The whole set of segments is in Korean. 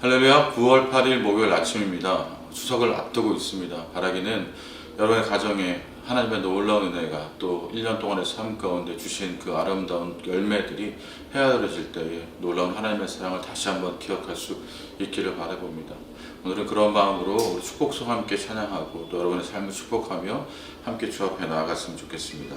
할렐루야, 9월 8일 목요일 아침입니다. 추석을 앞두고 있습니다. 바라기는 여러분의 가정에 하나님의 놀라운 은혜가 또 1년 동안의 삶 가운데 주신 그 아름다운 열매들이 헤아려질 때에 놀라운 하나님의 사랑을 다시 한번 기억할 수 있기를 바라봅니다. 오늘은 그런 마음으로 우리 축복송 함께 찬양하고 또 여러분의 삶을 축복하며 함께 주 앞에 나아갔으면 좋겠습니다.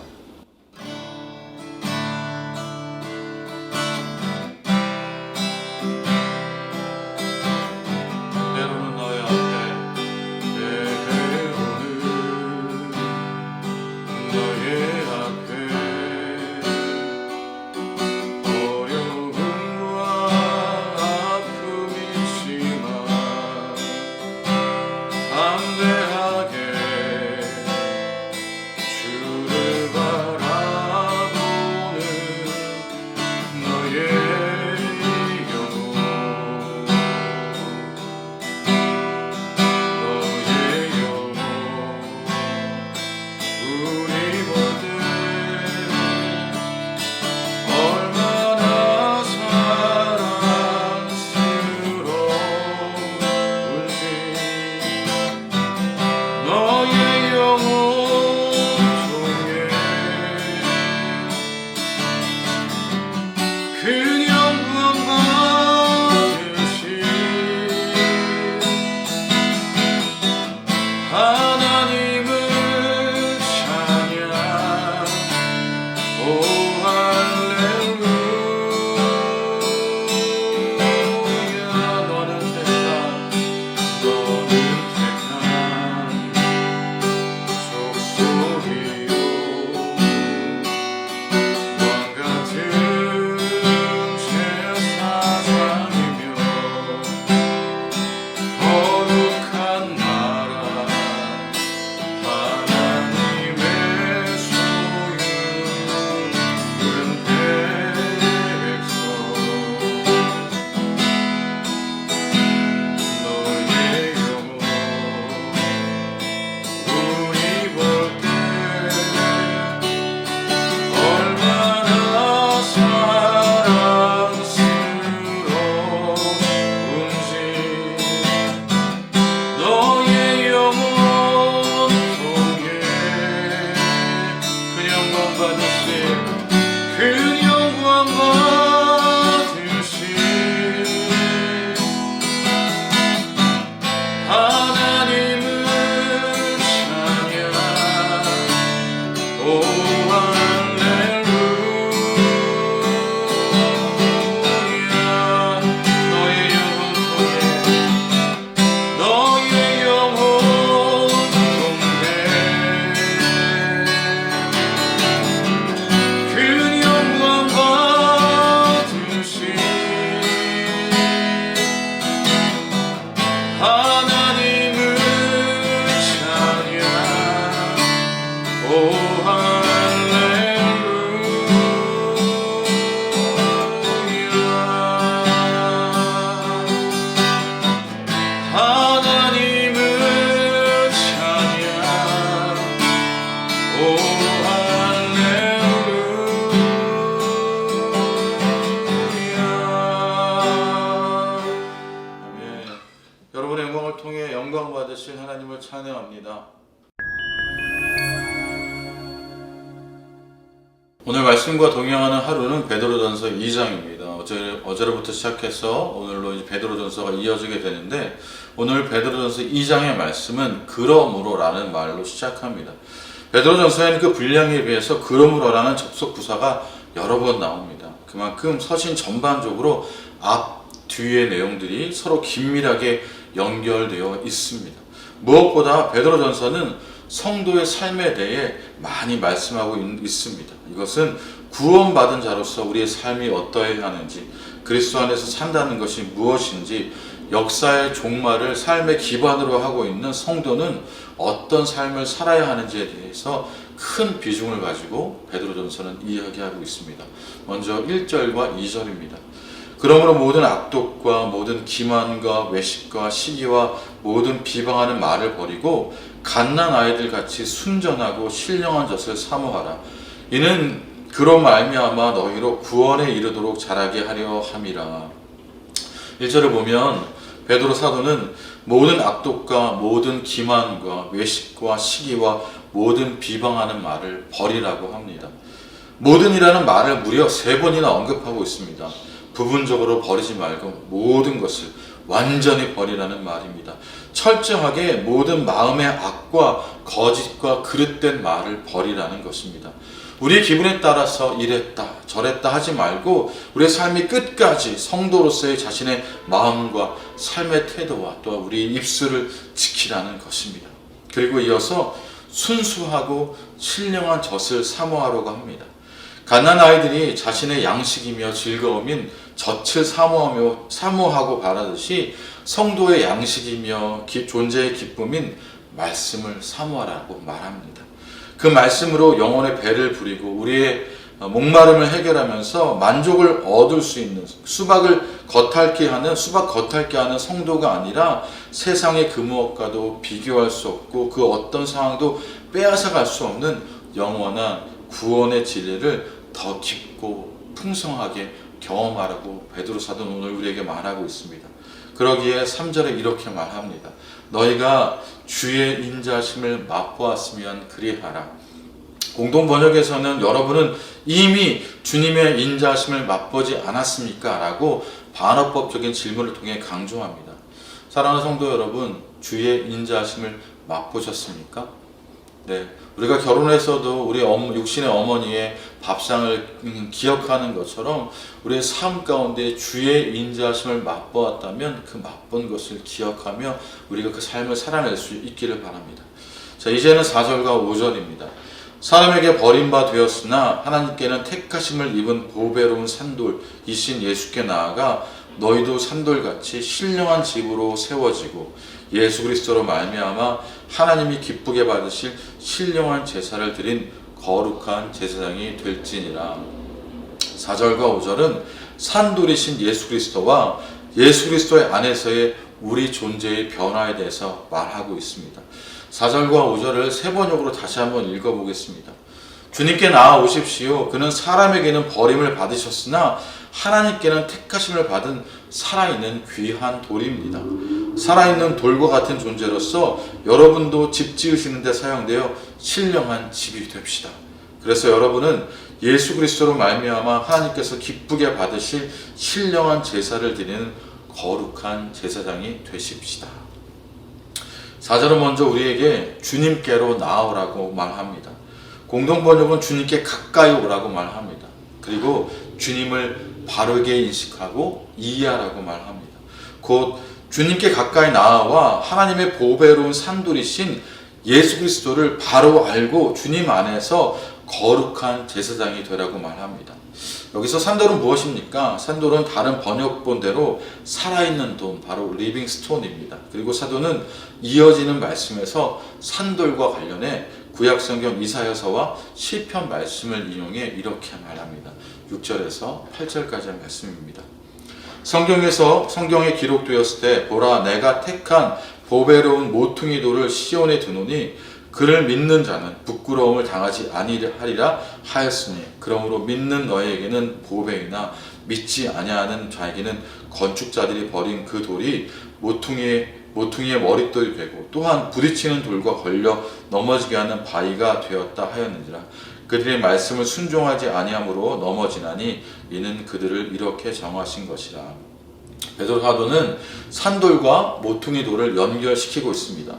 여러분의 영광을 통해 영광 받으신 하나님을 찬양합니다. 오늘 말씀과 동행하는 하루는 베드로전서 2장입니다. 어제로부터 시작해서 오늘로 이제 베드로전서가 이어지게 되는데 오늘 베드로전서 2장의 말씀은 그러므로라는 말로 시작합니다. 베드로전서에는 그 분량에 비해서 그러므로라는 접속 부사가 여러 번 나옵니다. 그만큼 서신 전반적으로 앞, 뒤의 내용들이 서로 긴밀하게 연결되어 있습니다. 무엇보다 베드로전서는 성도의 삶에 대해 많이 말씀하고 있습니다. 이것은 구원받은 자로서 우리의 삶이 어떠해야 하는지, 그리스도 안에서 산다는 것이 무엇인지, 역사의 종말을 삶의 기반으로 하고 있는 성도는 어떤 삶을 살아야 하는지에 대해서 큰 비중을 가지고 베드로전서는 이야기하고 있습니다. 먼저 1절과 2절입니다. 그러므로 모든 악독과 모든 기만과 외식과 시기와 모든 비방하는 말을 버리고 갓난 아이들 같이 순전하고 신령한 젖을 사모하라. 이는 그로 말미암아 너희로 구원에 이르도록 자라게 하려 함이라. 1절을 보면 베드로 사도는 모든 악독과 모든 기만과 외식과 시기와 모든 비방하는 말을 버리라고 합니다. 모든이라는 말을 무려 3번이나 언급하고 있습니다. 부분적으로 버리지 말고 모든 것을 완전히 버리라는 말입니다. 철저하게 모든 마음의 악과 거짓과 그릇된 말을 버리라는 것입니다. 우리의 기분에 따라서 이랬다 저랬다 하지 말고 우리의 삶이 끝까지 성도로서의 자신의 마음과 삶의 태도와 또 우리 입술을 지키라는 것입니다. 그리고 이어서 순수하고 신령한 젖을 사모하려고 합니다. 갓난 아이들이 자신의 양식이며 즐거움인 젖을 사모하고 바라듯이 성도의 양식이며 존재의 기쁨인 말씀을 사모하라고 말합니다. 그 말씀으로 영혼의 배를 부리고 우리의 목마름을 해결하면서 만족을 얻을 수 있는 수박 겉핥게 하는 성도가 아니라 세상의 그 무엇과도 비교할 수 없고 그 어떤 상황도 빼앗아갈 수 없는 영원한 구원의 진리를 더 깊고 풍성하게 경험하라고 베드로 사도는 오늘 우리에게 말하고 있습니다. 그러기에 3절에 이렇게 말합니다. 너희가 주의 인자하심을 맛보았으면 그리하라. 공동 번역에서는 여러분은 이미 주님의 인자하심을 맛보지 않았습니까? 라고 반어법적인 질문을 통해 강조합니다. 사랑하는 성도 여러분, 주의 인자하심을 맛보셨습니까? 네, 우리가 결혼해서도 우리 육신의 어머니의 밥상을 기억하는 것처럼 우리의 삶 가운데 주의 인자하심을 맛보았다면 그 맛본 것을 기억하며 우리가 그 삶을 살아낼 수 있기를 바랍니다. 자, 이제는 4절과 5절입니다. 사람에게 버림받되었으나 하나님께는 택하심을 입은 보배로운 산돌이신 예수께 나아가 너희도 산돌같이 신령한 집으로 세워지고 예수 그리스도로 말미암아 하나님이 기쁘게 받으실 신령한 제사를 드린 거룩한 제사장이 될지니라. 4절과 5절은 산돌이신 예수 그리스도와 예수 그리스도의 안에서의 우리 존재의 변화에 대해서 말하고 있습니다. 4절과 5절을 세 번역으로 다시 한번 읽어보겠습니다. 주님께 나아오십시오. 그는 사람에게는 버림을 받으셨으나 하나님께는 택하심을 받은 살아있는 귀한 돌입니다. 살아있는 돌과 같은 존재로서 여러분도 집 지으시는 데 사용되어 신령한 집이 됩시다. 그래서 여러분은 예수 그리스도로 말미암아 하나님께서 기쁘게 받으실 신령한 제사를 드리는 거룩한 제사장이 되십시다. 4절은 먼저 우리에게 주님께로 나아오라고 말합니다. 공동번역은 주님께 가까이 오라고 말합니다. 그리고 주님을 바르게 인식하고 이해하라고 말합니다. 곧 주님께 가까이 나아와 하나님의 보배로운 산돌이신 예수 그리스도를 바로 알고 주님 안에서 거룩한 제사장이 되라고 말합니다. 여기서 산돌은 무엇입니까? 산돌은 다른 번역본대로 살아있는 돈, 바로 리빙 스톤입니다. 그리고 사도는 이어지는 말씀에서 산돌과 관련해 구약성경 이사야서와 시편 말씀을 인용해 이렇게 말합니다. 6절에서 8절까지의 말씀입니다. 성경에 기록되었을 때 보라 내가 택한 보배로운 모퉁이 돌을 시온에 두노니 그를 믿는 자는 부끄러움을 당하지 아니하리라 하였으니 그러므로 믿는 너희에게는 보배이나 믿지 아니하는 자에게는 건축자들이 버린 그 돌이 모퉁이의 머릿돌이 되고 또한 부딪히는 돌과 걸려 넘어지게 하는 바위가 되었다 하였느니라. 그들의 말씀을 순종하지 아니함으로 넘어지나니 이는 그들을 이렇게 정하신 것이라. 베드로 사도는 산돌과 모퉁이 돌을 연결시키고 있습니다.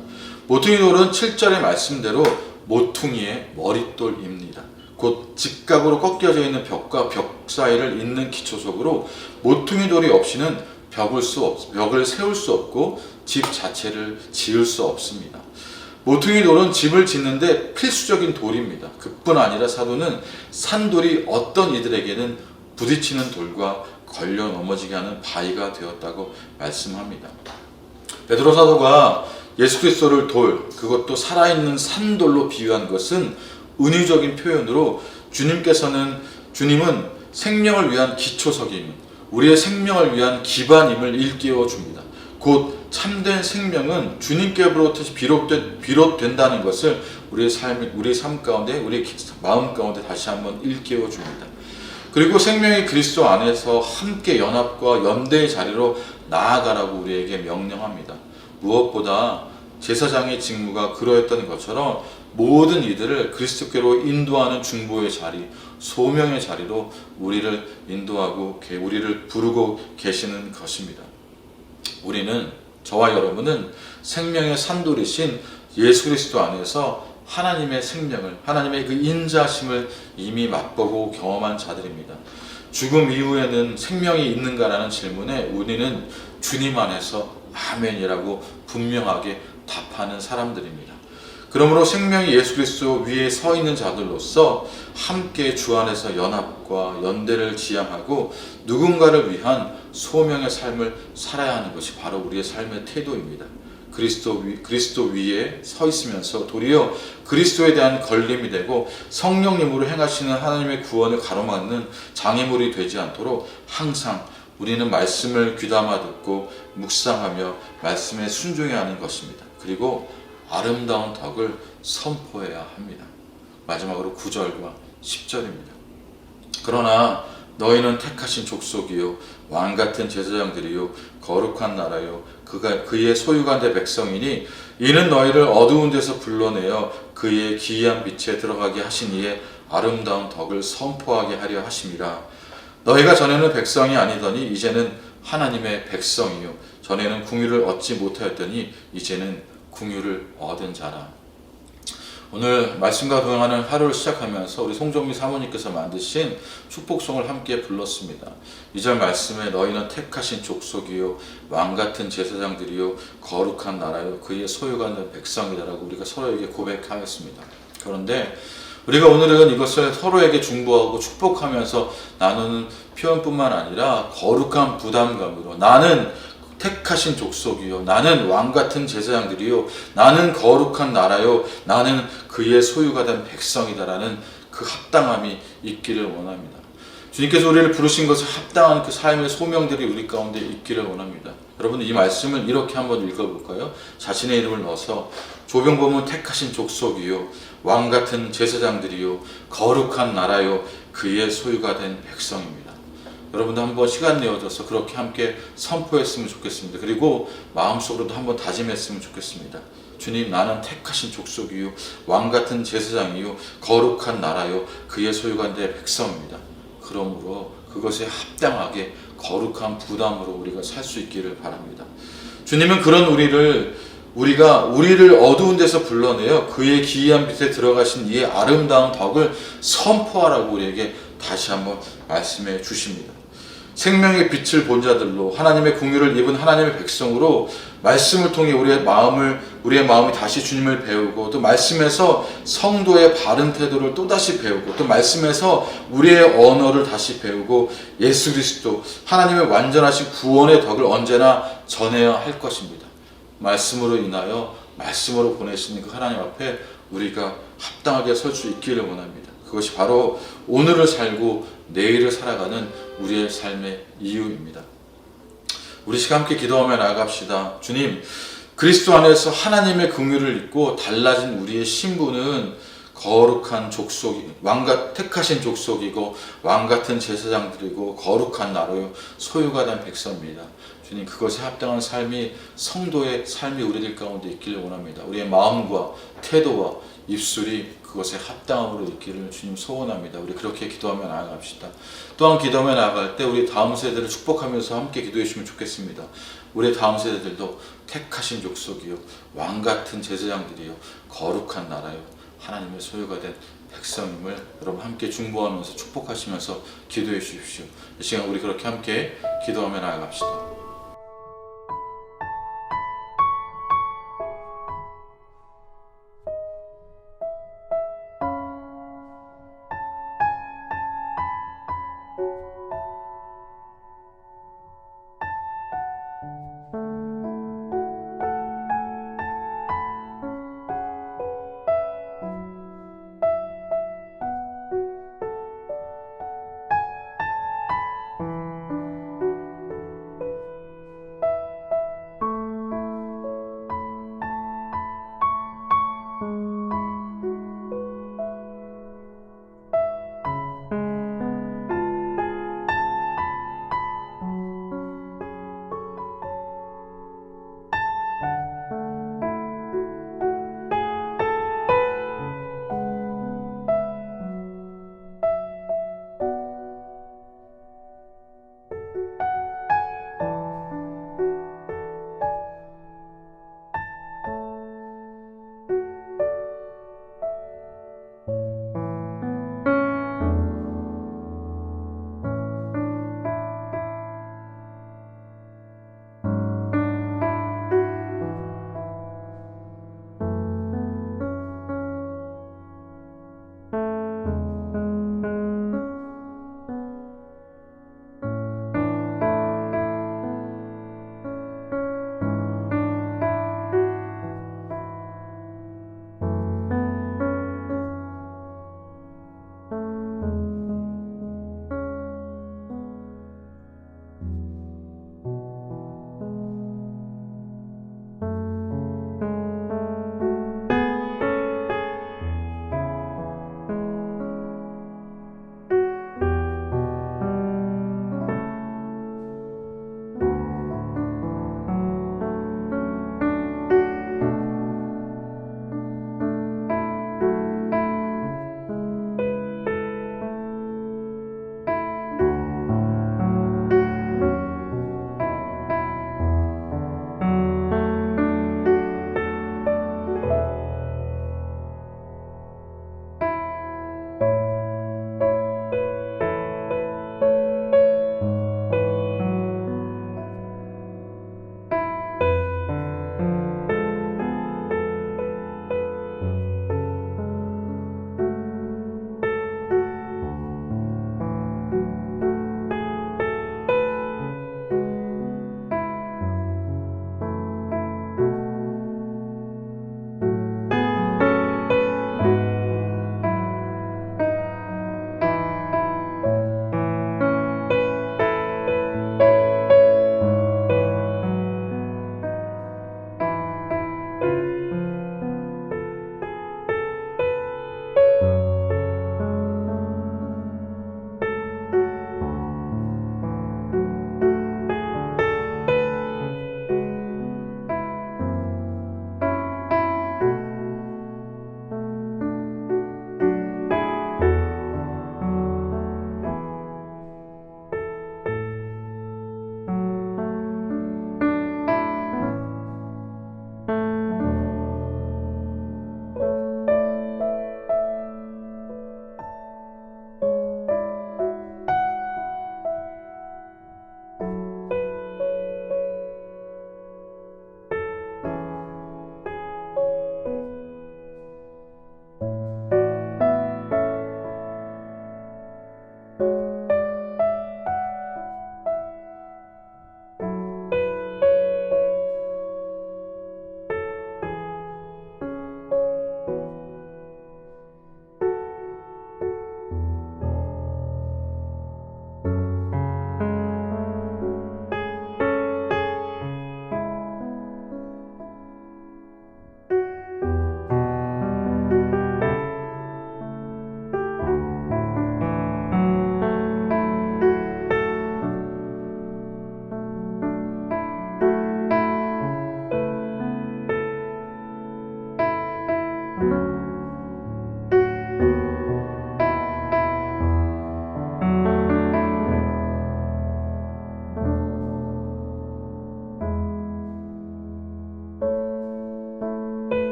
모퉁이 돌은 7절의 말씀대로 모퉁이의 머릿돌입니다. 곧 직각으로 꺾여져 있는 벽과 벽 사이를 잇는 기초석으로 모퉁이 돌이 없이는 벽을 세울 수 없고 집 자체를 지을 수 없습니다. 모퉁이 돌은 집을 짓는데 필수적인 돌입니다. 그뿐 아니라 사도는 산돌이 어떤 이들에게는 부딪히는 돌과 걸려 넘어지게 하는 바위가 되었다고 말씀합니다. 베드로 사도가 예수 그리스도를 돌, 그것도 살아있는 산돌로 비유한 것은 은유적인 표현으로 주님은 생명을 위한 기초석임, 우리의 생명을 위한 기반임을 일깨워 줍니다. 곧 참된 생명은 주님께로부터 비롯된다는 것을 우리의 삶 가운데, 우리의 마음 가운데 다시 한번 일깨워 줍니다. 그리고 생명이 그리스도 안에서 함께 연합과 연대의 자리로 나아가라고 우리에게 명령합니다. 무엇보다 제사장의 직무가 그러했던 것처럼 모든 이들을 그리스도께로 인도하는 중보의 자리, 소명의 자리로 우리를 인도하고 우리를 부르고 계시는 것입니다. 우리는, 저와 여러분은 생명의 산돌이신 예수 그리스도 안에서 하나님의 생명을, 하나님의 그 인자심을 이미 맛보고 경험한 자들입니다. 죽음 이후에는 생명이 있는가라는 질문에 우리는 주님 안에서 아멘이라고 분명하게 답하는 사람들입니다. 그러므로 생명이 예수 그리스도 위에 서 있는 자들로서 함께 주 안에서 연합과 연대를 지향하고 누군가를 위한 소명의 삶을 살아야 하는 것이 바로 우리의 삶의 태도입니다. 그리스도 위에 서 있으면서 도리어 그리스도에 대한 걸림이 되고 성령님으로 행하시는 하나님의 구원을 가로막는 장애물이 되지 않도록 항상 우리는 말씀을 귀담아 듣고 묵상하며 말씀에 순종해야 하는 것입니다. 그리고 아름다운 덕을 선포해야 합니다. 마지막으로 9절과 10절입니다. 그러나 너희는 택하신 족속이요 왕같은 제사장들이요 거룩한 나라요 그의 소유가 된 백성이니 이는 너희를 어두운 데서 불러내어 그의 기이한 빛에 들어가게 하신 이의 아름다운 덕을 선포하게 하려 하심이라. 너희가 전에는 백성이 아니더니 이제는 하나님의 백성이요 전에는 궁유를 얻지 못하였더니 이제는 궁유를 얻은 자라. 오늘 말씀과 동행하는 하루를 시작하면서 우리 송정미 사모님께서 만드신 축복송을 함께 불렀습니다. 2절 말씀에 너희는 택하신 족속이요 왕같은 제사장들이요 거룩한 나라요 그의 소유가 된 백성이다라고 우리가 서로에게 고백하였습니다. 그런데 우리가 오늘은 이것을 서로에게 중보하고 축복하면서 나누는 표현뿐만 아니라 거룩한 부담감으로 나는 택하신 족속이요 나는 왕같은 제사장들이요 나는 거룩한 나라요 나는 그의 소유가 된 백성이다라는 그 합당함이 있기를 원합니다. 주님께서 우리를 부르신 것에 합당한 그 삶의 소명들이 우리 가운데 있기를 원합니다. 여러분 이 말씀을 이렇게 한번 읽어볼까요? 자신의 이름을 넣어서 조병범은 택하신 족속이요 왕같은 제사장들이요 거룩한 나라요 그의 소유가 된 백성입니다. 여러분도 한번 시간 내어줘서 그렇게 함께 선포했으면 좋겠습니다. 그리고 마음속으로도 한번 다짐했으면 좋겠습니다. 주님 나는 택하신 족속이요 왕같은 제사장이요 거룩한 나라요 그의 소유가 된 백성입니다. 그러므로 그것에 합당하게 거룩한 부담으로 우리가 살 수 있기를 바랍니다. 주님은 그런 우리를 어두운 데서 불러내어 그의 기이한 빛에 들어가신 이의 아름다운 덕을 선포하라고 우리에게 다시 한번 말씀해 주십니다. 생명의 빛을 본 자들로 하나님의 긍휼을 입은 하나님의 백성으로 말씀을 통해 우리의 마음이 다시 주님을 배우고 또 말씀에서 성도의 바른 태도를 또다시 배우고 또 말씀에서 우리의 언어를 다시 배우고 예수 그리스도 하나님의 완전하신 구원의 덕을 언제나 전해야 할 것입니다. 말씀으로 인하여 말씀으로 보내시는 그 하나님 앞에 우리가 합당하게 설 수 있기를 원합니다. 그것이 바로 오늘을 살고 내일을 살아가는 우리의 삶의 이유입니다. 우리 시간 함께 기도하며 나아갑시다. 주님, 그리스도 안에서 하나님의 긍휼을 입고 달라진 우리의 신분은 거룩한 택하신 족속이고 왕같은 제사장들이고 거룩한 나라요 소유가 된 백성입니다. 주님 그것에 합당한 삶이 성도의 삶이 우리들 가운데 있기를 원합니다. 우리의 마음과 태도와 입술이 그것에 합당함으로 있기를 주님 소원합니다. 우리 그렇게 기도하며 나아갑시다. 또한 기도하며 나아갈 때 우리 다음 세대를 축복하면서 함께 기도해 주시면 좋겠습니다. 우리 다음 세대들도 택하신 족속이요 왕같은 제사장들이요 거룩한 나라요 하나님의 소유가 된 백성임을 여러분 함께 중보하면서 축복하시면서 기도해 주십시오. 이 시간 우리 그렇게 함께 기도하며 나아갑시다.